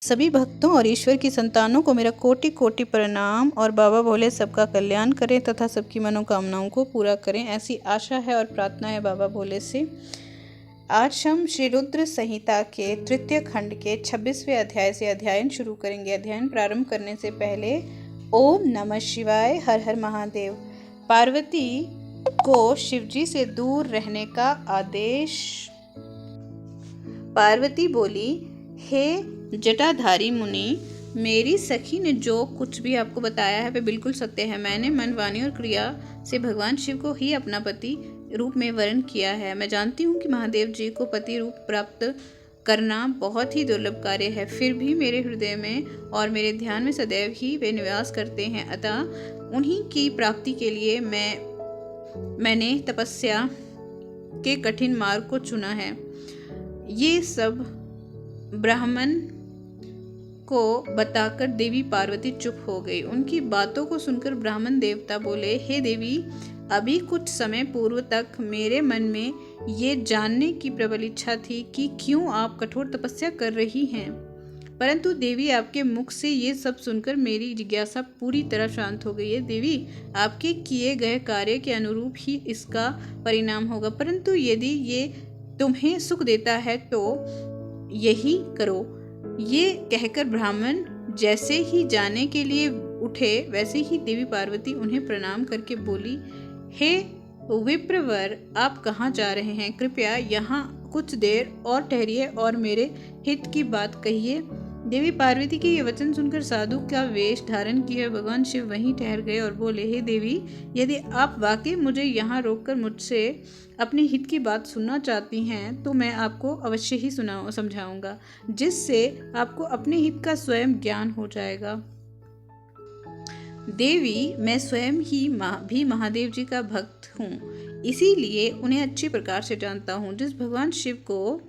सभी भक्तों और ईश्वर की संतानों को मेरा कोटि कोटि प्रणाम। और बाबा भोले सबका कल्याण करें तथा सबकी मनोकामनाओं को पूरा करें, ऐसी आशा है और प्रार्थना है बाबा भोले से। आज हम श्री रुद्र संहिता के तृतीय खंड के 26वें अध्याय से अध्ययन शुरू करेंगे। अध्ययन प्रारंभ करने से पहले ओम नमः शिवाय, हर हर महादेव। पार्वती को शिवजी से दूर रहने का आदेश। पार्वती बोली, हे जटाधारी मुनि, मेरी सखी ने जो कुछ भी आपको बताया है वह बिल्कुल सत्य है। मैंने मन, वाणी और क्रिया से भगवान शिव को ही अपना पति रूप में वर्ण किया है। मैं जानती हूँ कि महादेव जी को पति रूप प्राप्त करना बहुत ही दुर्लभ कार्य है, फिर भी मेरे हृदय में और मेरे ध्यान में सदैव ही वे निवास करते हैं। अतः उन्हीं की प्राप्ति के लिए मैंने तपस्या के कठिन मार्ग को चुना है। ये सब ब्राह्मण को बताकर देवी पार्वती चुप हो गई। उनकी बातों को सुनकर ब्राह्मण देवता बोले, हे देवी, अभी कुछ समय पूर्व तक मेरे मन में ये जानने की प्रबल इच्छा थी कि क्यों आप कठोर तपस्या कर रही हैं, परंतु देवी आपके मुख से ये सब सुनकर मेरी जिज्ञासा पूरी तरह शांत हो गई है। देवी, आपके किए गए कार्य के अनुरूप ही इसका परिणाम होगा, परंतु यदि ये तुम्हें सुख देता है तो यही करो। ये कहकर ब्राह्मण जैसे ही जाने के लिए उठे, वैसे ही देवी पार्वती उन्हें प्रणाम करके बोली, हे विप्रवर, आप कहाँ जा रहे हैं? कृपया यहाँ कुछ देर और ठहरिए और मेरे हित की बात कहिए। देवी पार्वती के ये वचन सुनकर साधु का वेश धारण किए भगवान शिव वहीं ठहर गए और बोले, हे देवी, यदि आप वाकई मुझे यहाँ रोककर मुझसे अपने हित की बात सुनना चाहती हैं तो मैं आपको अवश्य ही समझाऊंगा, जिससे आपको अपने हित का स्वयं ज्ञान हो जाएगा। देवी, मैं स्वयं ही भी महादेव जी का भक्त हूँ, इसीलिए उन्हें अच्छी प्रकार से जानता हूँ। जिस भगवान शिव को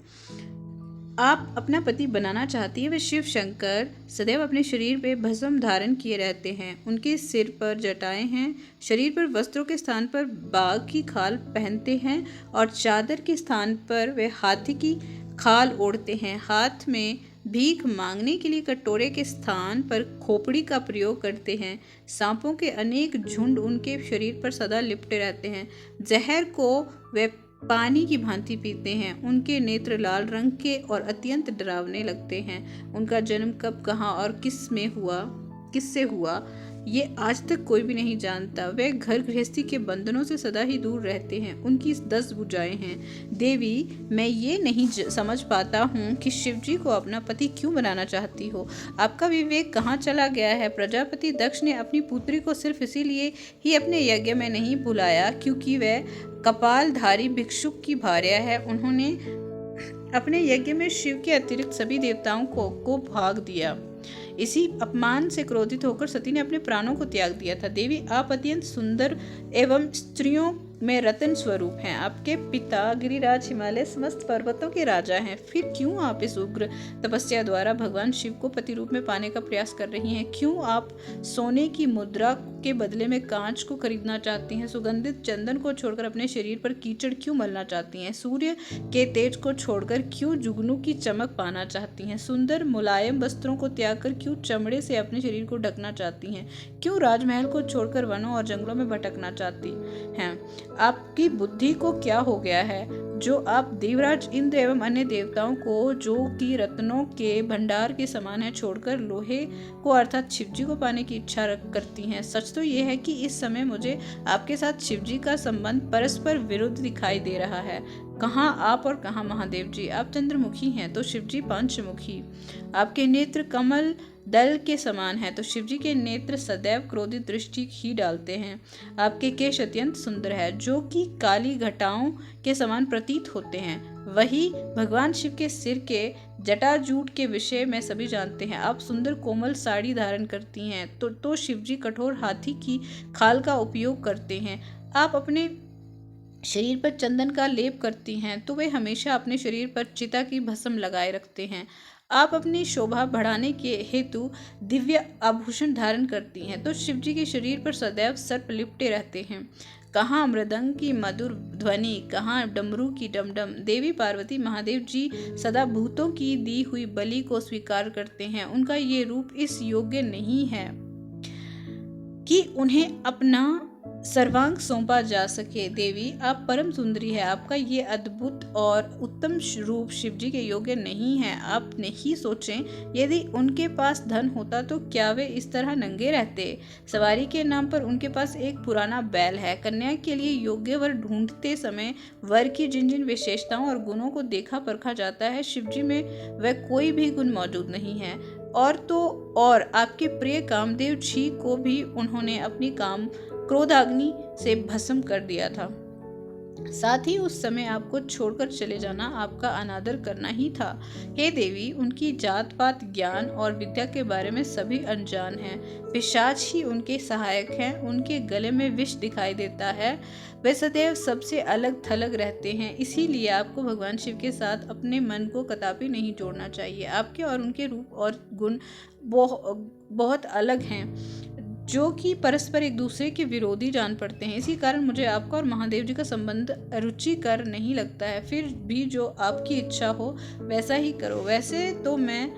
आप अपना पति बनाना चाहती हैं वे शिव शंकर सदैव अपने शरीर पे भस्म धारण किए रहते हैं। उनके सिर पर जटाएं हैं, शरीर पर वस्त्रों के स्थान पर बाघ की खाल पहनते हैं और चादर के स्थान पर वे हाथी की खाल ओढ़ते हैं। हाथ में भीख मांगने के लिए कटोरे के स्थान पर खोपड़ी का प्रयोग करते हैं। सांपों के अनेक झुंड उनके शरीर पर सदा लिपटे रहते हैं। जहर को वे पानी की भांति पीते हैं। उनके नेत्र लाल रंग के और अत्यंत डरावने लगते हैं। उनका जन्म कब, कहाँ और किससे हुआ ये आज तक कोई भी नहीं जानता। वे घर गृहस्थी के बंधनों से सदा ही दूर रहते हैं। उनकी 10 भुजाएं हैं। देवी, मैं ये नहीं समझ पाता हूँ कि शिवजी को अपना पति क्यों बनाना चाहती हो। आपका विवेक कहाँ चला गया है? प्रजापति दक्ष ने अपनी पुत्री को सिर्फ इसीलिए ही अपने यज्ञ में नहीं बुलाया क्योंकि वह कपालधारी भिक्षुक की भार्या है। उन्होंने अपने यज्ञ में शिव के अतिरिक्त सभी देवताओं को भाग दिया। इसी अपमान से क्रोधित होकर सती ने अपने प्राणों को त्याग दिया था। देवी, आप अत्यंत सुंदर एवं स्त्रियों में रत्न स्वरूप हैं। आपके पिता गिरिराज हिमालय समस्त पर्वतों के राजा हैं, फिर क्यों आप इस उग्र तपस्या द्वारा भगवान शिव को पति रूप में पाने का प्रयास कर रही हैं? क्यों आप सोने की मुद्रा के बदले में कांच को खरीदना चाहती हैं? सुगंधित चंदन को छोड़कर अपने शरीर पर कीचड़ क्यों मलना चाहती हैं? सूर्य के तेज को छोड़कर क्यों जुगनू की चमक पाना चाहती हैं? सुंदर मुलायम वस्त्रों को त्याग कर क्यों चमड़े से अपने शरीर को ढकना चाहती हैं? क्यों राजमहल को छोड़कर वनों और जंगलों में भटकना चाहती हैं? आपकी बुद्धि को क्या हो गया है जो आप देवराज इंद्र एवं अन्य देवताओं को, जो कि रत्नों के भंडार के समान है, छोड़कर लोहे को अर्थात शिवजी को पाने की इच्छा करती हैं? सच तो यह है कि इस समय मुझे आपके साथ शिवजी का संबंध परस्पर विरुद्ध दिखाई दे रहा है। कहाँ आप और कहाँ महादेव जी? आप चंद्रमुखी हैं तो शिवजी पंचमुखी। आपके नेत्र कमल दल के समान है तो शिवजी के नेत्र सदैव क्रोधित दृष्टि ही डालते हैं। आपके केश अत्यंत सुंदर है, जो कि काली घटाओं के समान प्रतीत होते हैं। वही भगवान शिव के सिर के जटाजूट के विषय में सभी जानते हैं। आप सुंदर कोमल साड़ी धारण करती हैं तो शिवजी कठोर हाथी की खाल का उपयोग करते हैं। आप अपने शरीर पर चंदन का लेप करती हैं तो वे हमेशा अपने शरीर पर चिता की भस्म लगाए रखते हैं। आप अपनी शोभा बढ़ाने के हेतु दिव्य आभूषण धारण करती हैं, तो शिव जी के शरीर पर सदैव सर्प लिपटे रहते हैं। कहाँ मृदंग की मधुर ध्वनि, कहाँ डमरू की डमडम। देवी पार्वती महादेव जी सदा भूतों की दी हुई बलि को स्वीकार करते हैं। उनका ये रूप इस योग्य नहीं है कि उन्हें अपना सर्वांग सौंपा जा सके। देवी, आप परम सुंदरी है, आपका ये अद्भुत और उत्तम रूप शिवजी के योग्य नहीं है। आप नहीं सोचें, यदि उनके पास धन होता तो क्या वे इस तरह नंगे रहते। सवारी के नाम पर उनके पास एक पुराना बैल है। कन्या के लिए योग्य वर ढूंढते समय वर की जिन जिन विशेषताओं और गुणों को देखा परखा जाता है, शिवजी में वह कोई भी गुण मौजूद नहीं है। और तो और आपके प्रिय कामदेव जी को भी उन्होंने अपनी क्रोधाग्नि से भस्म कर दिया था। साथ ही उस समय आपको छोड़कर चले जाना आपका अनादर करना ही था। हे देवी, उनकी जात पात, ज्ञान और विद्या के बारे में सभी अनजान हैं। पिशाच ही उनके सहायक हैं। उनके गले में विष दिखाई देता है। वे सदैव सबसे अलग थलग रहते हैं। इसीलिए आपको भगवान शिव के साथ अपने मन को कदापि नहीं जोड़ना चाहिए। आपके और उनके रूप और गुण बहुत अलग हैं, जो कि परस्पर एक दूसरे के विरोधी जान पड़ते हैं। इसी कारण मुझे आपका और महादेव जी का संबंध रुचिकर नहीं लगता है। फिर भी जो आपकी इच्छा हो वैसा ही करो। वैसे तो मैं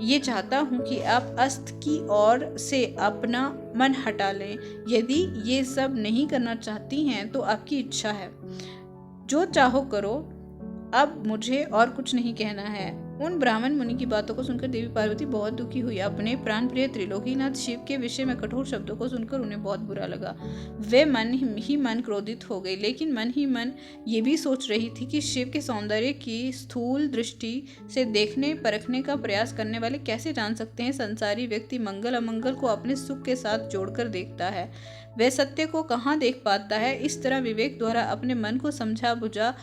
ये चाहता हूँ कि आप अस्त की ओर से अपना मन हटा लें। यदि ये सब नहीं करना चाहती हैं तो आपकी इच्छा है, जो चाहो करो। अब मुझे और कुछ नहीं कहना है। उन ब्राह्मण मुनि की बातों को सुनकर देवी पार्वती बहुत दुखी हुई। अपने प्राण प्रिय त्रिलोकीनाथ शिव के विषय में कठोर शब्दों को सुनकर उन्हें बहुत बुरा लगा। वे मन ही मन क्रोधित हो गई, लेकिन मन ही मन ये भी सोच रही थी कि शिव के सौंदर्य की स्थूल दृष्टि से देखने परखने का प्रयास करने वाले कैसे जान सकते हैं। संसारी व्यक्ति मंगल अमंगल को अपने सुख के साथ जोड़कर देखता है, वह सत्य को कहाँ देख पाता है। इस तरह विवेक द्वारा अपने मन को समझा बुझा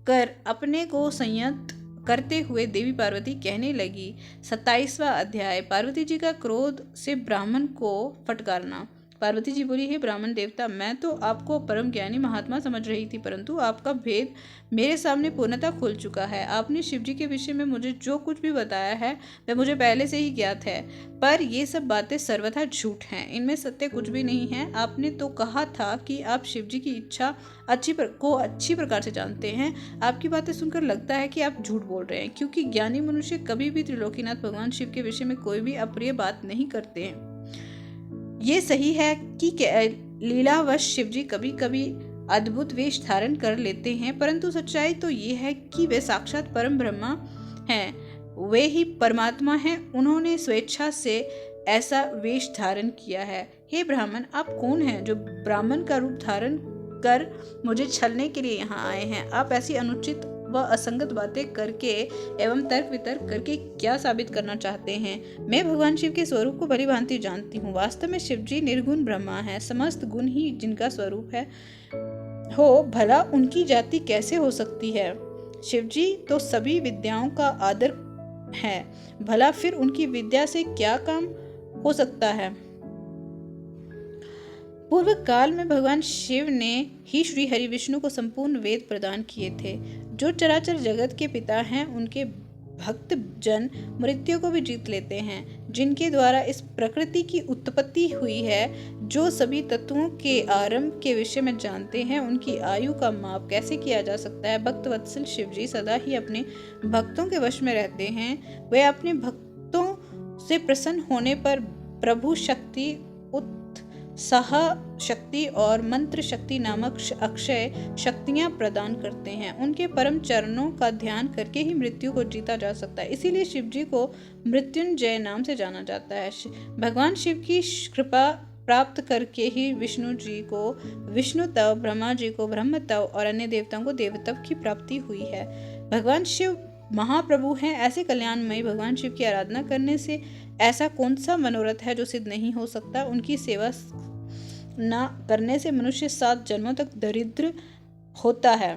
कर अपने को संयत करते हुए देवी पार्वती कहने लगी। 27वां अध्याय, पार्वती जी का क्रोध से ब्राह्मण को फटकारना। पार्वती जी बोली, हे ब्राह्मण देवता, मैं तो आपको परम ज्ञानी महात्मा समझ रही थी, परंतु आपका भेद मेरे सामने पूर्णतः खुल चुका है। आपने शिवजी के विषय में मुझे जो कुछ भी बताया है वह मुझे पहले से ही ज्ञात है, पर ये सब बातें सर्वथा झूठ हैं, इनमें सत्य कुछ भी नहीं है। आपने तो कहा था कि आप शिवजी की इच्छा अच्छी प्रकार से जानते हैं। आपकी बातें सुनकर लगता है कि आप झूठ बोल रहे हैं, क्योंकि ज्ञानी मनुष्य कभी भी त्रिलोकीनाथ भगवान शिव के विषय में कोई भी अप्रिय बात नहीं करते हैं। ये सही है कि लीलावश शिवजी कभी कभी अद्भुत वेश धारण कर लेते हैं, परंतु सच्चाई तो ये है कि वे साक्षात परम ब्रह्मा हैं। वे ही परमात्मा हैं। उन्होंने स्वेच्छा से ऐसा वेश धारण किया है। हे ब्राह्मण, आप कौन हैं जो ब्राह्मण का रूप धारण कर मुझे छलने के लिए यहाँ आए हैं? आप ऐसी अनुचित व असंगत बातें करके एवं तर्क वितर्क करके क्या साबित करना चाहते हैं? मैं भगवान शिव के स्वरूप को भली भांति जानती हूँ। वास्तव में शिव जी निर्गुण ब्रह्मा है, समस्त गुण ही जिनका स्वरूप है हो, भला उनकी जाति कैसे हो सकती है? शिव जी तो सभी विद्याओं का आदर है, भला फिर उनकी विद्या से क्या काम हो सकता है? पूर्व काल में भगवान शिव ने ही श्री हरि विष्णु को संपूर्ण वेद प्रदान किए थे। जो चराचर जगत के पिता हैं, उनके भक्त जन मृत्यु को भी जीत लेते हैं, जिनके द्वारा इस प्रकृति की उत्पत्ति हुई है। जो सभी तत्वों के आरंभ के विषय में जानते हैं, उनकी आयु का माप कैसे किया जा सकता है? भक्त वत्सल शिव जी सदा ही अपने भक्तों के वश में रहते हैं। वे अपने भक्तों से प्रसन्न होने पर प्रभु शक्ति, उत्साह शक्ति और मंत्र शक्ति नामक अक्षय शक्तियां प्रदान करते हैं। उनके परम चरणों का ध्यान करके ही मृत्यु को जीता जा सकता है। इसीलिए शिव जी को मृत्युंजय नाम से जाना जाता है। भगवान शिव की कृपा प्राप्त करके ही विष्णु जी को विष्णु तव, ब्रह्मा जी को ब्रह्म तव और अन्य देवताओं को देवतव की प्राप्ति हुई है। भगवान शिव महाप्रभु हैं। ऐसे कल्याणमयी भगवान शिव की आराधना करने से ऐसा कौन सा मनोरथ है जो सिद्ध नहीं हो सकता? उनकी सेवा न करने से मनुष्य 7 जन्मों तक दरिद्र होता है।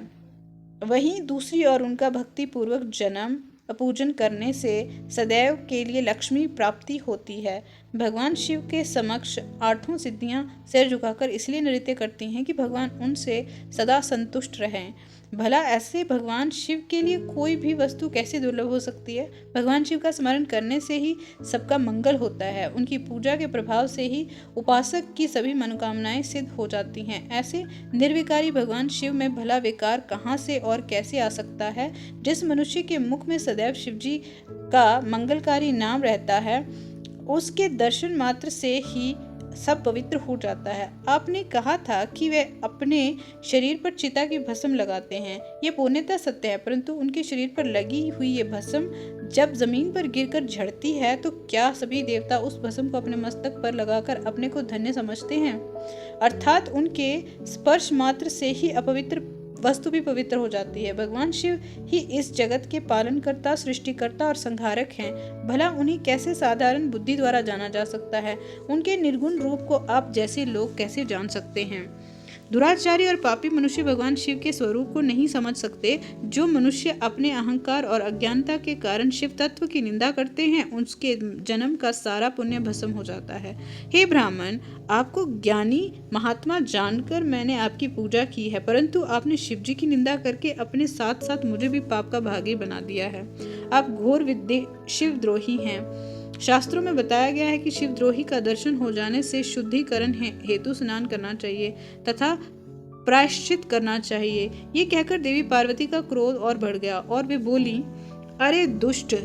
वहीं दूसरी ओर उनका भक्ति पूर्वक जन्म पूजन करने से सदैव के लिए लक्ष्मी प्राप्ति होती है। भगवान शिव के समक्ष 8 सिद्धियां सिर झुकाकर इसलिए नृत्य करती हैं कि भगवान उनसे सदा संतुष्ट रहें। भला ऐसे भगवान शिव के लिए कोई भी वस्तु कैसे दुर्लभ हो सकती है? भगवान शिव का स्मरण करने से ही सबका मंगल होता है। उनकी पूजा के प्रभाव से ही उपासक की सभी मनोकामनाएं सिद्ध हो जाती हैं। ऐसे निर्विकारी भगवान शिव में भला विकार कहाँ से और कैसे आ सकता है? जिस मनुष्य के मुख में सदैव शिवजी का मंगलकारी नाम रहता है, उसके दर्शन मात्र से ही सब पवित्र हो जाता है। आपने कहा था कि वे अपने शरीर पर चिता की भस्म लगाते हैं। ये पूर्णतः सत्य है, परंतु उनके शरीर पर लगी हुई ये भस्म जब जमीन पर गिरकर झड़ती है तो क्या सभी देवता उस भस्म को अपने मस्तक पर लगाकर अपने को धन्य समझते हैं? अर्थात उनके स्पर्श मात्र से ही अपवित्र वस्तु भी पवित्र हो जाती है। भगवान शिव ही इस जगत के पालनकर्ता, सृष्टिकर्ता और संहारक हैं। भला उन्हें कैसे साधारण बुद्धि द्वारा जाना जा सकता है? उनके निर्गुण रूप को आप जैसे लोग कैसे जान सकते हैं? दुराचारी और पापी मनुष्य भगवान शिव के स्वरूप को नहीं समझ सकते। जो मनुष्य अपने अहंकार और अज्ञानता के कारण शिव तत्व की निंदा करते हैं, उसके जन्म का सारा पुण्य भस्म हो जाता है। हे ब्राह्मण, आपको ज्ञानी महात्मा जानकर मैंने आपकी पूजा की है, परंतु आपने शिव जी की निंदा करके अपने साथ साथ मुझे भी पाप का भागी बना दिया है। आप घोर शिवद्रोही हैं। शास्त्रों में बताया गया है कि शिवद्रोही का दर्शन हो जाने से शुद्धिकरण हेतु स्नान करना चाहिए तथा प्रायश्चित करना चाहिए। ये कहकर देवी पार्वती का क्रोध और बढ़ गया और वे बोली, अरे दुष्ट,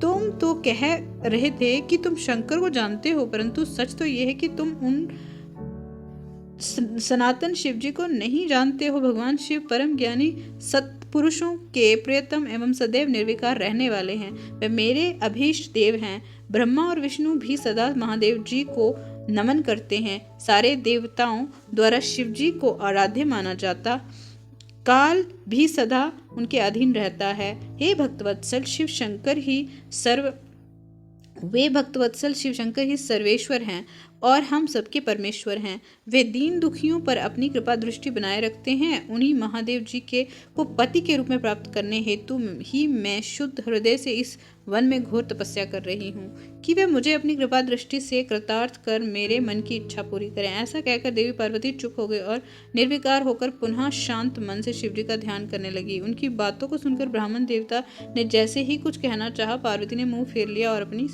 तुम तो कह रहे थे कि तुम शंकर को जानते हो, परंतु सच तो यह है कि तुम उन सनातन शिव जी को नहीं जानते हो। भगवान शिव परम ज्ञानी सत्पुरुषों के प्रियतम एवं सदैव निर्विकार रहने वाले हैं। वे मेरे अभीष्ट देव हैं। ब्रह्मा और विष्णु भी सदा महादेव जी को नमन करते हैं। सारे देवताओं द्वारा शिव जी को आराध्य माना जाता काल भी सदा उनके अधीन रहता है। हे भक्तवत्सल शिव शंकर ही सर्वेश्वर हैं और हम सबके परमेश्वर हैं। वे दीन दुखियों पर अपनी कृपा दृष्टि बनाए रखते हैं। उन्हीं महादेव जी को पति के रूप में प्राप्त करने हेतु ही मैं शुद्ध हृदय से इस वन में घोर तपस्या कर रही हूँ कि वे मुझे अपनी कृपा दृष्टि से कृतार्थ कर मेरे मन की इच्छा पूरी करें। ऐसा कहकर देवी पार्वती चुप हो गई और निर्विकार होकर पुनः शांत मन से शिवजी का ध्यान करने लगी। उनकी बातों को सुनकर ब्राह्मण देवता ने जैसे ही कुछ कहना चाहा, पार्वती ने मुंह फेर लिया और अपनी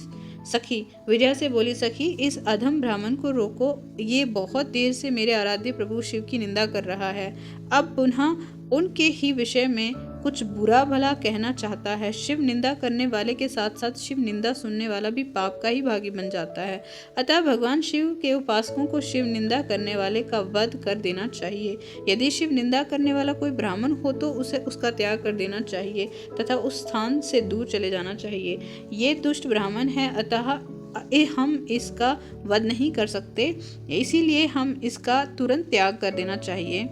सखी विजया से बोली, सखी, इस अधम ब्राह्मण को रोको। ये बहुत देर से मेरे आराध्य प्रभु शिव की निंदा कर रहा है। अब पुनः उनके ही विषय में कुछ बुरा भला कहना चाहता है। शिव निंदा करने वाले के साथ साथ शिव निंदा सुनने वाला भी पाप का ही भागी बन जाता है। अतः भगवान शिव के उपासकों को शिव निंदा करने वाले का वध कर देना चाहिए। यदि शिव निंदा करने वाला कोई ब्राह्मण हो तो उसे उसका त्याग कर देना चाहिए तथा उस स्थान से दूर चले जाना चाहिए। ये दुष्ट ब्राह्मण है, अतः हम इसका वध नहीं कर सकते, इसीलिए हम इसका तुरंत त्याग कर देना चाहिए।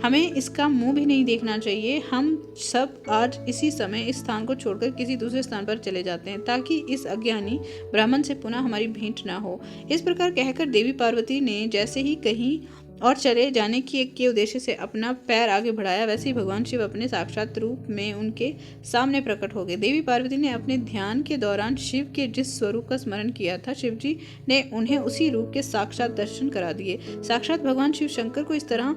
हमें इसका मुंह भी नहीं देखना चाहिए। हम सब आज इसी समय इस स्थान को छोड़कर किसी दूसरे स्थान पर चले जाते हैं ताकि इस अज्ञानी ब्राह्मण से पुनः हमारी भेंट ना हो। इस प्रकार कहकर देवी पार्वती ने जैसे ही कहीं और चले जाने के उद्देश्य से अपना पैर आगे बढ़ाया, वैसे ही भगवान शिव अपने साक्षात रूप में उनके सामने प्रकट हो गए। देवी पार्वती ने अपने ध्यान के दौरान शिव के जिस स्वरूप का स्मरण किया था, शिव जी ने उन्हें उसी रूप के साक्षात दर्शन करा दिए। साक्षात भगवान शिव शंकर को इस तरह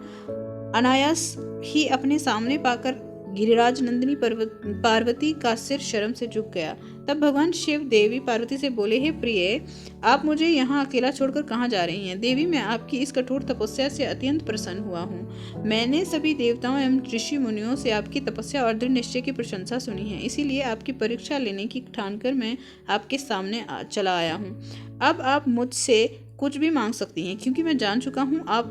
अनायास ही अपने सामने पाकर गिरिराज नंदिनी पार्वती का सिर शर्म से झुक गया। तब भगवान शिव देवी पार्वती से बोले, हे प्रिय, आप मुझे यहाँ अकेला छोड़कर कहाँ जा रही हैं? देवी, मैं आपकी इस कठोर तपस्या से अत्यंत प्रसन्न हुआ हूँ। मैंने सभी देवताओं एवं ऋषि मुनियों से आपकी तपस्या और दृढ़ निश्चय की प्रशंसा सुनी है, इसीलिए आपकी परीक्षा लेने की ठानकर मैं आपके सामने चला आया हूँ। अब आप मुझसे कुछ भी मांग सकती हैं, क्योंकि मैं जान चुका हूँ आप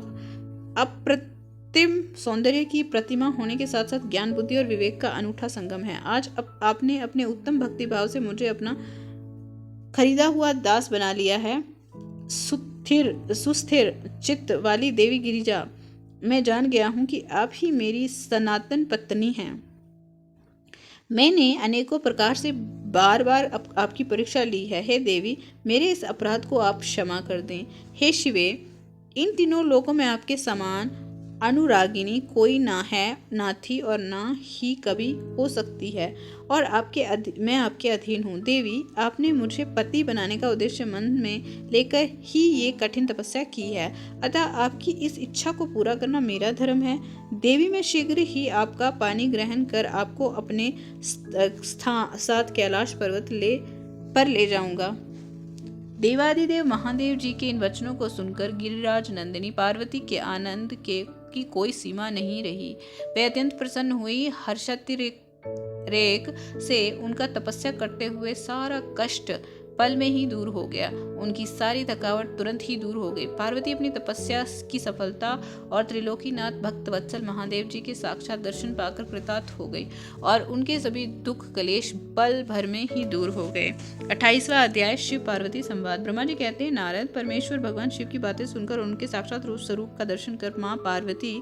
अप्रतिम सौंदर्य की प्रतिमा होने के साथ साथ ज्ञान, बुद्धि और विवेक का अनूठा संगम है। आज आपने अपने उत्तम भक्ति भाव से मुझे अपना खरीदा हुआ दास बना लिया है। सुस्थिर चित्त वाली देवी गिरिजा, मैं जान गया हूँ कि आप ही मेरी सनातन पत्नी हैं। मैंने अनेकों प्रकार से बार बार आपकी परीक्षा ली है। हे देवी, मेरे इस अपराध को आप क्षमा कर दें। हे शिवे, इन तीनों लोकों में आपके समान अनुरागिनी कोई ना है, ना थी और ना ही कभी हो सकती है, और मैं आपके अधीन हूँ। देवी, आपने मुझे पति बनाने का उद्देश्य मन में लेकर ही ये कठिन तपस्या की है, अतः आपकी इस इच्छा को पूरा करना मेरा धर्म है। देवी, मैं शीघ्र ही आपका पानी ग्रहण कर आपको अपने साथ कैलाश पर्वत पर ले जाऊंगा। देवादिदेव महादेव जी के इन वचनों को सुनकर गिरिराज नंदिनी पार्वती के आनंद की कोई सीमा नहीं रही। वे अत्यंत प्रसन्न हुई। हर्षातिरेक से उनका तपस्या करते हुए सारा कष्ट पल में ही दूर हो गया। उनकी सारी थकावट तुरंत ही दूर हो गई। पार्वती अपनी तपस्या की सफलता और त्रिलोकीनाथ भक्त वत्सल महादेव जी के साक्षात दर्शन पाकर कृतार्थ हो गई और उनके सभी दुख कलेश पल भर में ही दूर हो गए। 28वां अध्याय, शिव पार्वती संवाद। ब्रह्मा जी कहते हैं, नारद, परमेश्वर भगवान शिव की बातें सुनकर उनके साक्षात रूप स्वरूप का दर्शन कर माँ पार्वती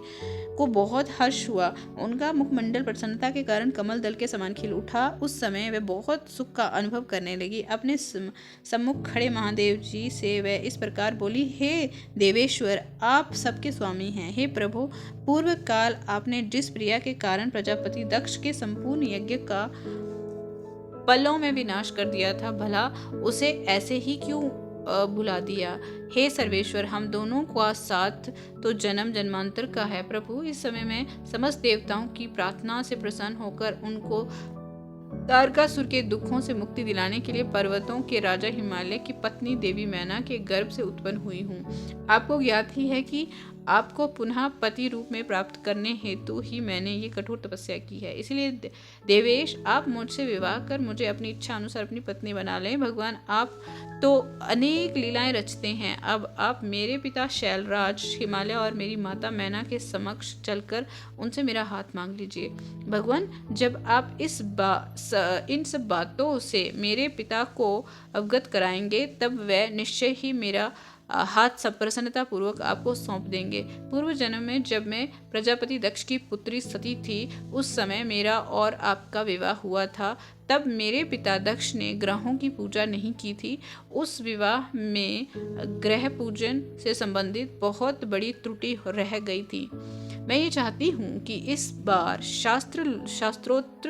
को बहुत हर्ष हुआ। उनका मुखमंडल प्रसन्नता के कारण कमल दल के समान खिल उठा। उस समय वे बहुत सुख का अनुभव करने लगी। अपने सम्मुख खड़े महादेव जी से वह इस प्रकार बोली, हे देवेश्वर, आप सबके स्वामी हैं। हे प्रभु, पूर्व काल आपने जिस प्रिया के कारण प्रजापति दक्ष के संपूर्ण यज्ञ का पलों में विनाश कर दिया था, भला उसे ऐसे ही क्यों भुला दिया। हे सर्वेश्वर, हम दोनों का साथ तो जन्म जन्मांतर का है। प्रभु, इस समय में समस्त देवताओं की प्रार्थना से प्रसन्न होकर उनको तारकासुर के दुखों से मुक्ति दिलाने के लिए पर्वतों के राजा हिमालय की पत्नी देवी मैना के गर्भ से उत्पन्न हुई हूँ। आपको ज्ञात ही है कि आपको पुनः पति रूप में प्राप्त करने हेतु ही मैंने ये कठोर तपस्या की है। इसलिए देवेश, आप मुझसे विवाह कर मुझे अपनी इच्छा अनुसार अपनी पत्नी बना लें। भगवान, आप तो अनेक लीलाएं रचते हैं। अब आप मेरे पिता शैलराज हिमालय और मेरी माता मैना के समक्ष चलकर उनसे मेरा हाथ मांग लीजिए। भगवान, जब आप इन सब बातों से मेरे पिता को अवगत कराएंगे, तब वह निश्चय ही मेरा हाथ सब प्रसन्नता पूर्वक आपको सौंप देंगे। पूर्व जन्म में जब मैं प्रजापति दक्ष की पुत्री सती थी, उस समय मेरा और आपका विवाह हुआ था। तब मेरे पिता दक्ष ने ग्रहों की पूजा नहीं की थी। उस विवाह में ग्रह पूजन से संबंधित बहुत बड़ी त्रुटि रह गई थी। मैं ये चाहती हूँ कि इस बार शास्त्रोक्त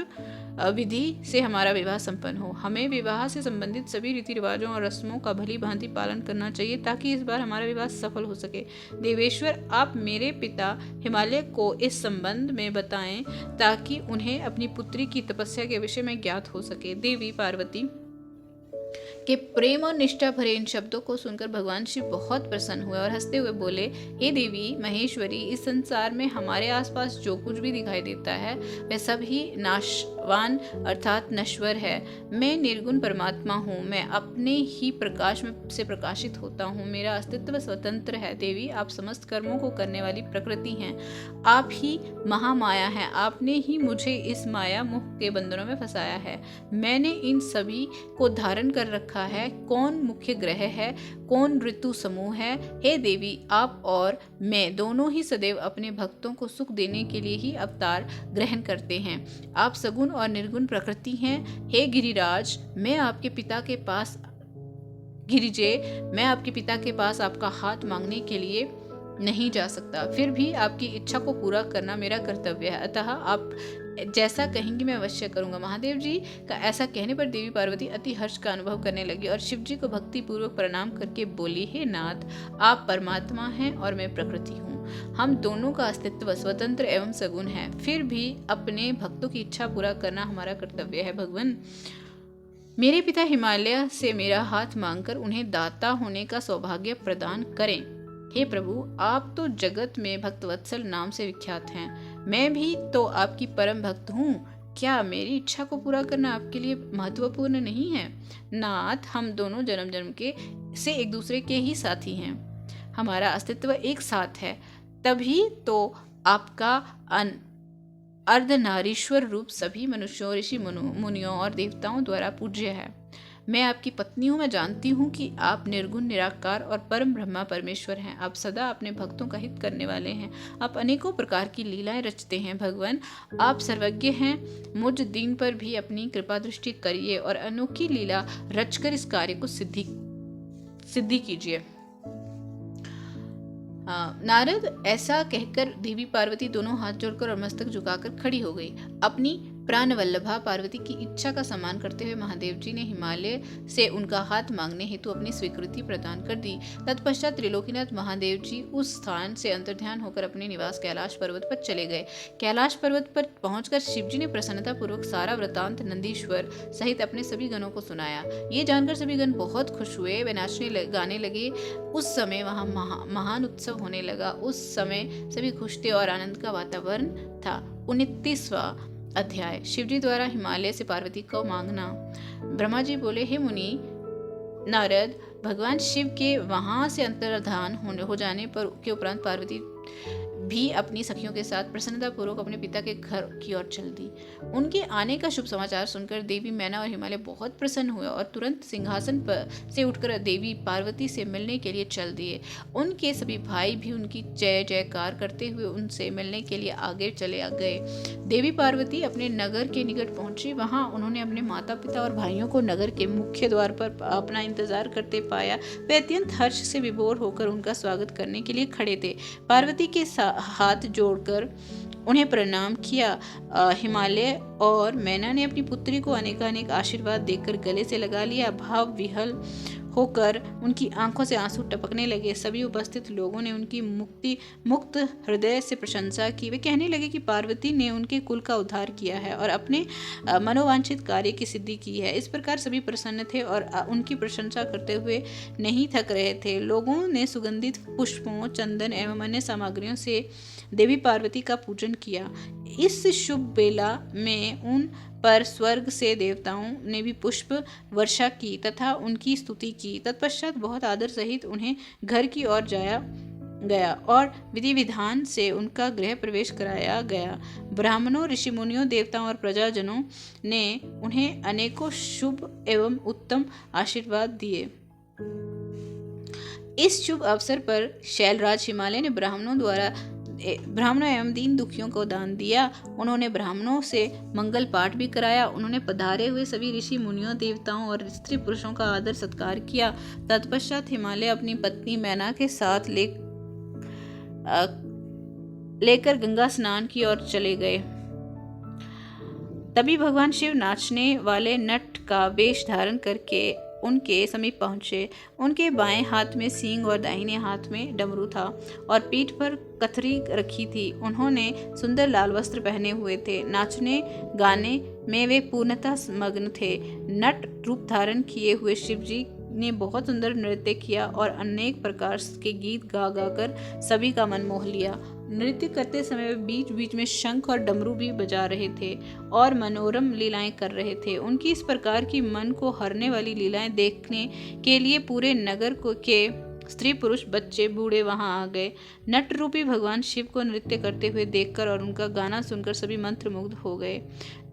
विधि से हमारा विवाह संपन्न हो। हमें विवाह से संबंधित सभी रीति रिवाजों और रस्मों का भली भांति पालन करना चाहिए ताकि इस बार हमारा विवाह सफल हो सके। देवेश्वर, आप मेरे पिता हिमालय को इस संबंध में बताएं ताकि उन्हें अपनी पुत्री की तपस्या के विषय में ज्ञात हो सके। देवी पार्वती के प्रेम और निष्ठा भरे इन शब्दों को सुनकर भगवान शिव बहुत प्रसन्न हुए और हंसते हुए बोले, हे देवी महेश्वरी, इस संसार में हमारे आसपास जो कुछ भी दिखाई देता है वह सब ही नाशवान अर्थात नश्वर है। मैं निर्गुण परमात्मा हूँ। मैं अपने ही प्रकाश में से प्रकाशित होता हूँ। मेरा अस्तित्व स्वतंत्र है। देवी, आप समस्त कर्मों को करने वाली प्रकृति हैं। आप ही महामाया हैं। आपने ही मुझे इस माया मोह के बंधनों में फंसाया है। मैंने इन सभी को धारण कर रखा है। कौन मुख्य ग्रह है, कौन ऋतु समूह है। हे देवी, आप और मैं दोनों ही सदैव अपने भक्तों को सुख देने के लिए ही अवतार ग्रहण करते हैं। आप सगुण और निर्गुण प्रकृति हैं। हे गिरिराज, मैं आपके पिता के पास आपका हाथ मांगने के लिए नहीं जा सकता। फिर भी आपकी इच्छा को पूरा करना मेरा कर्तव्य है, अतः आप जैसा कहेंगी मैं अवश्य करूंगा। महादेव जी का ऐसा कहने पर देवी पार्वती अति हर्ष का अनुभव करने लगी और शिव जी को भक्ति पूर्वक प्रणाम करके बोली, हे नाथ, आप परमात्मा हैं और मैं प्रकृति हूँ। हम दोनों का अस्तित्व स्वतंत्र एवं सगुण है। फिर भी अपने भक्तों की इच्छा पूरा करना हमारा कर्तव्य है। भगवान, मेरे पिता हिमालय से मेरा हाथ मांगकर उन्हें दाता होने का सौभाग्य प्रदान करें। हे प्रभु, आप तो जगत में भक्तवत्सल नाम से विख्यात हैं। मैं भी तो आपकी परम भक्त हूँ। क्या मेरी इच्छा को पूरा करना आपके लिए महत्वपूर्ण नहीं है? नाथ, हम दोनों जन्म जन्म से एक दूसरे के ही साथी हैं। हमारा अस्तित्व एक साथ है। तभी तो आपका अर्धनारीश्वर रूप सभी मनुष्यों, ऋषि मुनियों और देवताओं द्वारा पूज्य है। मैं आपकी पत्नी हूँ। मैं जानती हूँ कि आप निर्गुण, निराकार और परम ब्रह्मा परमेश्वर हैं। आप सदा अपने भक्तों का हित करने वाले हैं। आप अनेकों प्रकार की लीलाएं रचते हैं। भगवान, आप सर्वज्ञ हैं। मुझ दीन पर भी अपनी कृपा दृष्टि करिए और अनोखी लीला रचकर इस कार्य को सिद्धि कीजिए। नारद ऐसा कहकर देवी पार्वती दोनों हाथ जोड़कर और मस्तक झुकाकर खड़ी हो गई। अपनी प्राण वल्लभा पार्वती की इच्छा का सम्मान करते हुए महादेव जी ने हिमालय से उनका हाथ मांगने हेतु अपनी स्वीकृति प्रदान कर दी। तत्पश्चात त्रिलोकीनाथ महादेव जी उस स्थान से अंतर्ध्यान होकर अपने निवास कैलाश पर्वत पर चले गए। कैलाश पर्वत पर पहुंचकर शिवजी ने प्रसन्नता पूर्वक सारा वृतांत नंदीश्वर सहित अपने सभी गणों को सुनाया। ये जानकर सभी गण बहुत खुश हुए। वे नाचने गाने लगे। उस समय वहां महान उत्सव होने लगा। उस समय सभी खुश थे और आनंद का वातावरण था। 29वां अध्याय, शिवजी द्वारा हिमालय से पार्वती को मांगना। ब्रह्मा जी बोले, हे मुनि नारद, भगवान शिव के वहां से अंतर्धान हो जाने पर के उपरांत पार्वती भी अपनी सखियों के साथ प्रसन्नता पूर्वक अपने पिता के घर की ओर चल दी। उनके आने का शुभ समाचार सुनकर देवी मैना और हिमालय बहुत प्रसन्न हुए और तुरंत सिंहासन पर से उठकर देवी पार्वती से मिलने के लिए चल दिए। उनके सभी भाई भी उनकी जय जयकार करते हुए उनसे मिलने के लिए आगे चले गए। देवी पार्वती अपने नगर के निकट पहुंची। वहां उन्होंने अपने माता पिता और भाइयों को नगर के मुख्य द्वार पर अपना इंतजार करते पाया। वे अत्यंत हर्ष से विभोर होकर उनका स्वागत करने के लिए खड़े थे। पार्वती के हाथ जोड़कर उन्हें प्रणाम किया। हिमालय और मैना ने अपनी पुत्री को अनेकानेक आशीर्वाद देकर गले से लगा लिया। भाव विह्वल होकर उनकी आंखों से आंसू टपकने लगे। सभी उपस्थित लोगों ने उनकी मुक्त हृदय से प्रशंसा की। वे कहने लगे कि पार्वती ने उनके कुल का उद्धार किया है और अपने मनोवांछित कार्य की सिद्धि की है। इस प्रकार सभी प्रसन्न थे और उनकी प्रशंसा करते हुए नहीं थक रहे थे। लोगों ने सुगंधित पुष्पों, चंदन एवं अन्य सामग्रियों से देवी पार्वती का पूजन किया। इस शुभ बेला में उन पर स्वर्ग से देवताओं ने भी पुष्प वर्षा की तथा उनकी स्तुति की। तत्पश्चात बहुत आदर सहित उन्हें घर की ओर जाया गया और विधि विधान से उनका गृह प्रवेश कराया गया। ब्राह्मणों, ऋषि मुनियों, देवताओं और प्रजाजनों ने उन्हें अनेकों शुभ एवं उत्तम आशीर्वाद दिए। इस शुभ अवसर पर शैलराज हिमालय ने ब्राह्मणों एवं दीन दुखियों को दान दिया। उन्होंने ब्राह्मणों से मंगल पाठ भी कराया। उन्होंने पधारे हुए सभी ऋषि मुनियों, देवताओं और स्त्री पुरुषों का आदर सत्कार किया। तत्पश्चात हिमालय अपनी पत्नी मैना के साथ लेकर गंगा स्नान की ओर चले गए। तभी भगवान शिव नाचने वाले नट का वेश धारण करके उनके समीप पहुंचे। उनके बाएं हाथ में सींग और दाहिने हाथ में डमरू था और पीठ पर कथरी रखी थी। उन्होंने सुंदर लाल वस्त्र पहने हुए थे। नाचने गाने में वे पूर्णतः मग्न थे। नट रूप धारण किए हुए शिवजी ने बहुत सुंदर नृत्य किया और अनेक प्रकार के गीत गा कर सभी का मन मोह लिया। नृत्य करते समय वे बीच बीच में शंख और डमरू भी बजा रहे थे और मनोरम लीलाएं कर रहे थे। उनकी इस प्रकार की मन को हरने वाली लीलाएं देखने के लिए पूरे नगर के स्त्री पुरुष बच्चे बूढ़े वहां आ गए। नट रूपी भगवान शिव को नृत्य करते हुए देखकर और उनका गाना सुनकर सभी मंत्रमुग्ध हो गए।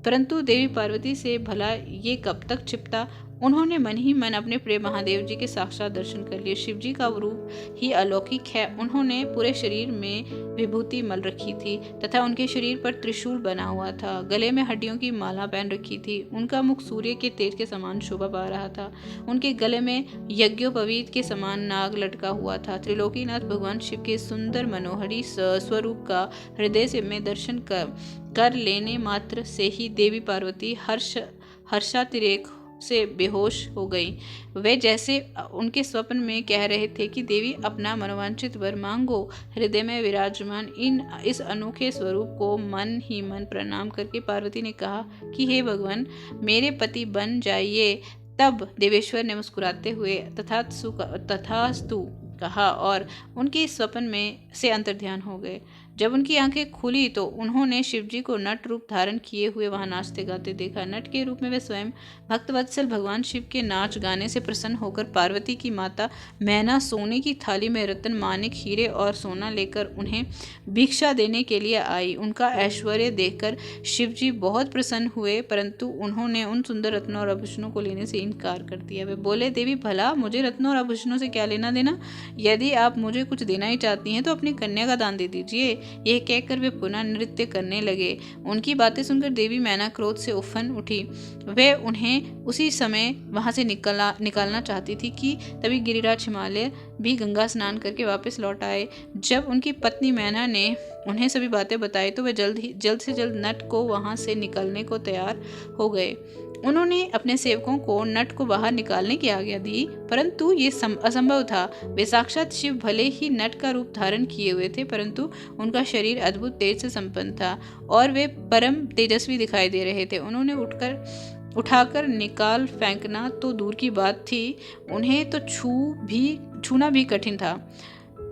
परंतु देवी पार्वती से भला ये कब तक छिपता। उन्होंने मन ही मन अपने प्रिय महादेव जी के साक्षात दर्शन कर लिए। शिव जी का रूप ही अलौकिक है। उन्होंने पूरे शरीर में विभूति मल रखी थी तथा उनके शरीर पर त्रिशूल बना हुआ था। गले में हड्डियों की माला पहन रखी थी। उनका मुख सूर्य के तेज के समान शोभा पा रहा था। उनके गले में यज्ञोपवीत के समान नाग लटका हुआ था। त्रिलोकीनाथ भगवान शिव के सुंदर मनोहरी स्वरूप का हृदय से में दर्शन कर लेने मात्र से ही देवी पार्वती हर्षातिरेक से बेहोश हो गई। वे जैसे उनके स्वप्न में कह रहे थे कि देवी अपना मनोवांछित वर मांगो। हृदय में विराजमान इस अनोखे स्वरूप को मन ही मन प्रणाम करके पार्वती ने कहा कि हे भगवान, मेरे पति बन जाइए। तब देवेश्वर ने मुस्कुराते हुए तथास्तु कहा और उनके स्वप्न में से अंतर्ध्यान हो गए। जब उनकी आंखें खुली तो उन्होंने शिवजी को नट रूप धारण किए हुए वहां नाचते गाते देखा। नट के रूप में वे स्वयं भक्तवत्सल भगवान शिव के नाच गाने से प्रसन्न होकर पार्वती की माता मैना सोने की थाली में रत्न, माणिक, हीरे और सोना लेकर उन्हें भिक्षा देने के लिए आई। उनका ऐश्वर्य देखकर शिवजी बहुत प्रसन्न हुए, परंतु उन्होंने उन सुंदर रत्नों और आभूषणों को लेने से इनकार कर दिया। वे बोले, देवी भला मुझे रत्नों और आभूषणों से क्या लेना देना। यदि आप मुझे कुछ देना ही चाहती हैं तो अपनी कन्या का दान दे दीजिए। यह कहकर वे पुनः नृत्य करने लगे। उनकी बातें सुनकर देवी मैना क्रोध से उफन उठी। वह उन्हें उसी समय वहां से निकालना चाहती थी कि तभी गिरिराज हिमालय भी गंगा स्नान करके वापस लौट आए। जब उनकी पत्नी मैना ने उन्हें सभी बातें बताई तो वे जल्द से जल्द नट को वहां से निकलने को तैयार हो गए। उन्होंने अपने सेवकों को नट को बाहर निकालने की आज्ञा दी, परंतु ये असंभव था। वे साक्षात शिव भले ही नट का रूप धारण किए हुए थे, परंतु उनका शरीर अद्भुत तेज से संपन्न था और वे परम तेजस्वी दिखाई दे रहे थे। उन्होंने उठाकर निकाल फेंकना तो दूर की बात थी, उन्हें तो छूना भी कठिन था।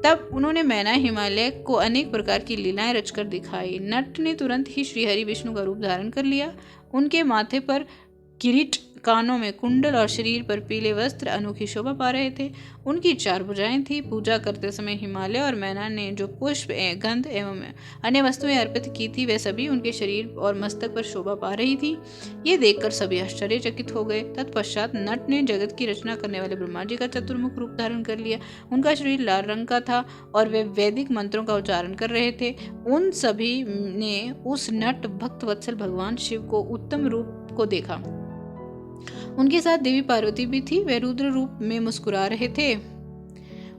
तब उन्होंने मैना हिमालय को अनेक प्रकार की लीलाएं रचकर दिखाई। नट ने तुरंत ही श्रीहरि विष्णु का रूप धारण कर लिया। उनके माथे पर किरीट, कानों में कुंडल और शरीर पर पीले वस्त्र अनोखी शोभा पा रहे थे। उनकी 4 भुजाएं थी। पूजा करते समय हिमालय और मैना ने जो पुष्प, गंध एवं अन्य वस्तुएं अर्पित की थी, वे सभी उनके शरीर और मस्तक पर शोभा पा रही थी। ये देखकर सभी आश्चर्यचकित हो गए। तत्पश्चात नट ने जगत की रचना करने वाले ब्रह्मा जी का चतुर्मुख रूप धारण कर लिया। उनका शरीर लाल रंग का था और वे वैदिक मंत्रों का उच्चारण कर रहे थे। उन सभी ने उस नट भक्त वत्सल भगवान शिव को उत्तम रूप को देखा। उनके साथ देवी पार्वती भी थी। वे रुद्र रूप में मुस्कुरा रहे थे।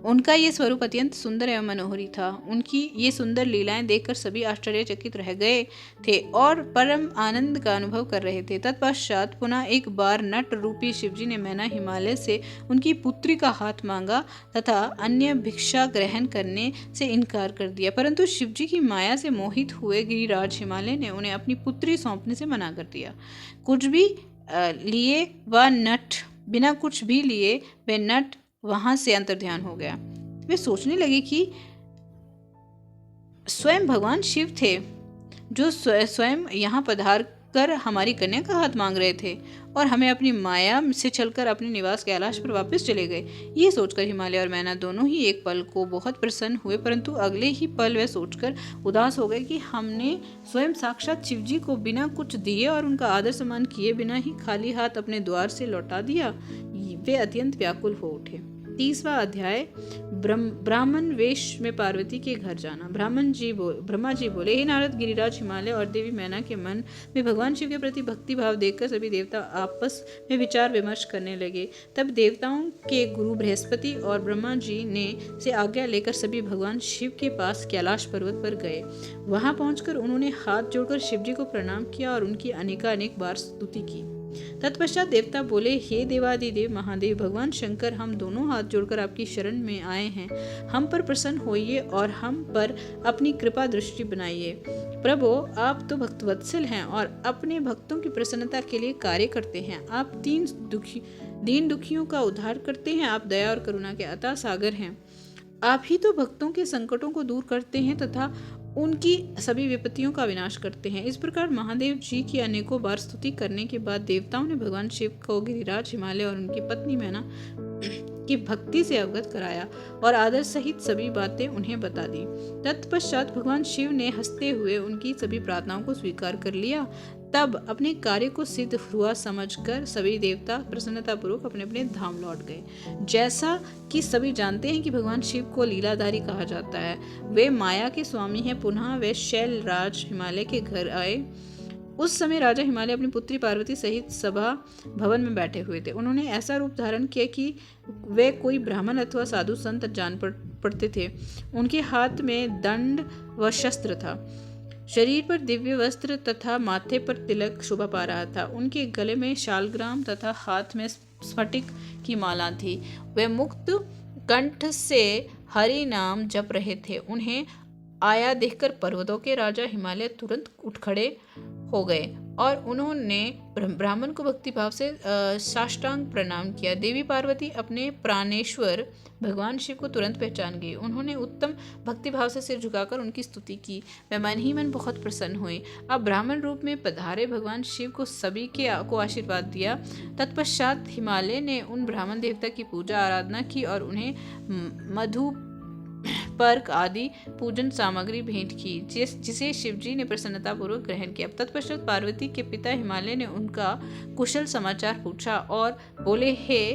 उनका ये स्वरूप अत्यंत सुंदर एवं मनोहरी था। उनकी ये सुंदर लीलाएं देखकर सभी आश्चर्यचकित रह गए थे और परम आनंद का अनुभव कर रहे थे। तत्पश्चात पुनः एक बार नट रूपी शिवजी ने मैना हिमालय से उनकी पुत्री का हाथ मांगा तथा अन्य भिक्षा ग्रहण करने से इनकार कर दिया, परंतु शिवजी की माया से मोहित हुए गिरिराज हिमालय ने उन्हें अपनी पुत्री सौंपने से मना कर दिया। कुछ भी लिए व नट बिना कुछ भी लिए वे नट वहां से अंतर्ध्यान हो गया। वे सोचने लगे कि स्वयं भगवान शिव थे जो स्वयं यहाँ पधार कर हमारी कन्या का हाथ मांग रहे थे और हमें अपनी माया से छलकर अपने निवास कैलाश पर वापस चले गए। ये सोचकर हिमालय और मैना दोनों ही एक पल को बहुत प्रसन्न हुए, परंतु अगले ही पल वे सोचकर उदास हो गए कि हमने स्वयं साक्षात शिवजी को बिना कुछ दिए और उनका आदर सम्मान किए बिना ही खाली हाथ अपने द्वार से लौटा दिया। वे अत्यंत व्याकुल हो उठे। 30वां अध्याय, ब्राह्मण वेश में पार्वती के घर जाना। ब्रह्मा जी बोले, हे नारद, गिरिराज हिमालय और देवी मैना के मन में भगवान शिव के प्रति भक्ति भाव देखकर सभी देवता आपस में विचार विमर्श करने लगे। तब देवताओं के गुरु बृहस्पति और ब्रह्मा जी ने से आज्ञा लेकर सभी भगवान शिव के पास कैलाश पर्वत पर गए। वहां पहुंचकर उन्होंने हाथ जोड़कर शिव जी को प्रणाम किया और उनकी अनेक बार स्तुति की। तत्पश्चात देवता बोले, हे देवादिदेव महादेव भगवान शंकर, हम दोनों हाथ जोड़कर आपकी शरण में आए हैं। हम पर प्रसन्न होइए और हम पर अपनी कृपा दृष्टि बनाइए। प्रभु, आप तो भक्तवत्सल हैं और अपने भक्तों की प्रसन्नता के लिए कार्य करते हैं। आप दीन दुखियों का उद्धार करते हैं। आप दया और करुणा के अथाह सागर हैं। आप ही तो भक्तों के संकटों को दूर करते हैं तथा उनकी सभी विपत्तियों का विनाश करते हैं। इस प्रकार महादेव जी की अनेकों बार स्तुति करने के बाद देवताओं ने भगवान शिव को गिरिराज हिमालय और उनकी पत्नी मैना की भक्ति से अवगत कराया और आदर सहित सभी बातें उन्हें बता दी। तत्पश्चात भगवान शिव ने हंसते हुए उनकी सभी प्रार्थनाओं को स्वीकार कर लिया। तब अपने कार्य को सिद्ध हुआ समझकर सभी देवता प्रसन्नतापूर्वक अपने अपने धाम लौट गए। जैसा कि सभी जानते हैं कि भगवान शिव को लीलाधारी कहा जाता है, वे माया के स्वामी हैं। पुनः वे शैलराज हिमालय के घर आए। उस समय राजा हिमालय अपनी पुत्री पार्वती सहित सभा भवन में बैठे हुए थे। उन्होंने ऐसा रूप धारण किया कि वे कोई ब्राह्मण अथवा साधु संत जान पड़ते थे। उनके हाथ में दंड व शस्त्र था, शरीर पर दिव्य वस्त्र तथा माथे पर तिलक शोभा पा रहा था। उनके गले में शालग्राम तथा हाथ में स्फटिक की माला थी। वे मुक्त कंठ से हरि नाम जप रहे थे। उन्हें आया देखकर पर्वतों के राजा हिमालय तुरंत उठ खड़े हो गए और उन्होंने ब्राह्मण को भक्तिभाव से साष्टांग प्रणाम किया। देवी पार्वती अपने प्राणेश्वर भगवान शिव को तुरंत पहचान गई। उन्होंने उत्तम भक्तिभाव से सिर झुकाकर उनकी स्तुति की। वे मन ही मन बहुत प्रसन्न हुए। अब ब्राह्मण रूप में पधारे भगवान शिव को सभी को आशीर्वाद दिया। तत्पश्चात हिमालय ने उन ब्राह्मण देवता की पूजा आराधना की और उन्हें मधु पर्क आदि पूजन सामग्री भेंट की, जिसे शिवजी ने प्रसन्नतापूर्वक ग्रहण किया। तत्पश्चात पार्वती के पिता हिमालय ने उनका कुशल समाचार पूछा और बोले, हे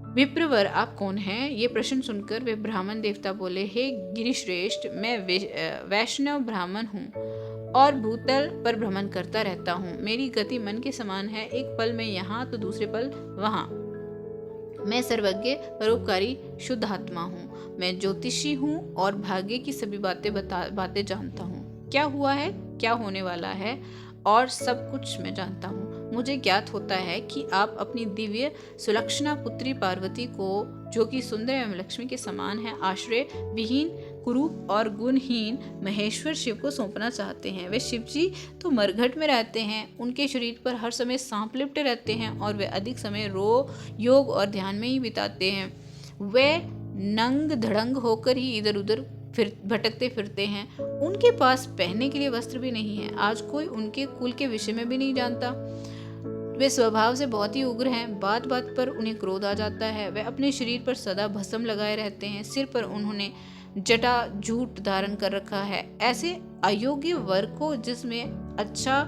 विप्रवर, आप कौन हैं? ये प्रश्न सुनकर वे ब्राह्मण देवता बोले, हे गिरिश्रेष्ठ, मैं वैष्णव ब्राह्मण हूँ और भूतल पर भ्रमण करता रहता हूँ। मेरी गति मन के समान है, एक पल में यहाँ तो दूसरे पल वहाँ। मैं सर्वज्ञ परोपकारी शुद्ध आत्मा हूँ। मैं ज्योतिषी हूँ और भाग्य की सभी बातें जानता हूँ। क्या हुआ है, क्या होने वाला है, और सब कुछ मैं जानता हूँ। मुझे ज्ञात होता है कि आप अपनी दिव्य सुलक्षणा पुत्री पार्वती को, जो कि सुंदर एवं लक्ष्मी के समान है, आश्रय विहीन, कुरूप और गुणहीन महेश्वर शिव को सौंपना चाहते हैं। वे शिव जी तो मरघट में रहते हैं, उनके शरीर पर हर समय सांप लिपटे रहते हैं और वे अधिक समय योग और ध्यान में ही बिताते हैं। वे नंग धड़ंग होकर ही इधर उधर भटकते फिरते हैं। उनके पास पहनने के लिए वस्त्र भी नहीं है। आज कोई उनके कुल के विषय में भी नहीं जानता। वे स्वभाव से बहुत ही उग्र हैं। बात बात पर उन्हें क्रोध आ जाता है। वे अपने शरीर पर सदा भस्म लगाए रहते हैं। सिर पर उन्होंने जटा झूठ धारण कर रखा है। ऐसे अयोग्य वर को, जिसमें अच्छा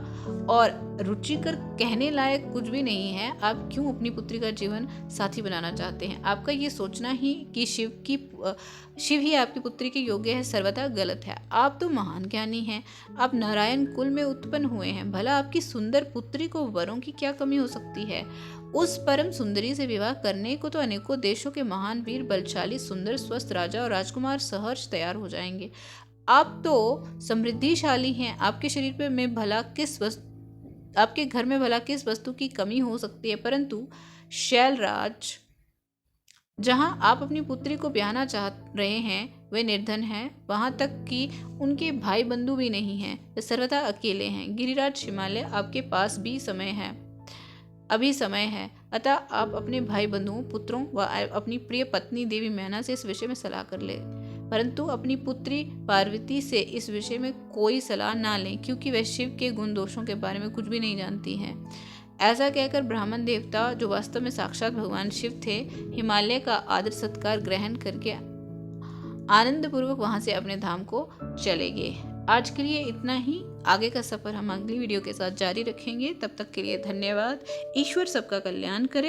और रुचिकर कहने लायक कुछ भी नहीं है, आप क्यों अपनी पुत्री का जीवन साथी बनाना चाहते हैं? आपका ये सोचना ही कि शिव ही आपकी पुत्री के योग्य है सर्वथा गलत है। आप तो महान ज्ञानी हैं, आप नारायण कुल में उत्पन्न हुए हैं। भला आपकी सुंदर पुत्री को वरों की क्या कमी हो सकती है? उस परम सुंदरी से विवाह करने को तो अनेकों देशों के महान वीर, बलशाली, सुंदर, स्वस्थ राजा और राजकुमार सहर्ष तैयार हो जाएंगे। आप तो समृद्धिशाली हैं। आपके शरीर पे में भला आपके घर में भला किस वस्तु की कमी हो सकती है? परंतु शैलराज, जहां आप अपनी पुत्री को ब्याहना चाह रहे हैं, वे निर्धन हैं। वहां तक कि उनके भाई बंधु भी नहीं हैं। वे सर्वथा अकेले हैं। गिरिराज हिमालय, आपके पास भी अभी समय है। अतः आप अपने भाई बंधुओं, पुत्रों व अपनी प्रिय पत्नी देवी मैना से इस विषय में सलाह कर ले, परंतु अपनी पुत्री पार्वती से इस विषय में कोई सलाह ना लें, क्योंकि वह शिव के गुण दोषों के बारे में कुछ भी नहीं जानती हैं। ऐसा कहकर ब्राह्मण देवता, जो वास्तव में साक्षात भगवान शिव थे, हिमालय का आदर सत्कार ग्रहण करके आनंद पूर्वक वहां से अपने धाम को चले गए। आज के लिए इतना ही। आगे का सफर हम अगली वीडियो के साथ जारी रखेंगे। तब तक के लिए धन्यवाद। ईश्वर सबका कल्याण करे।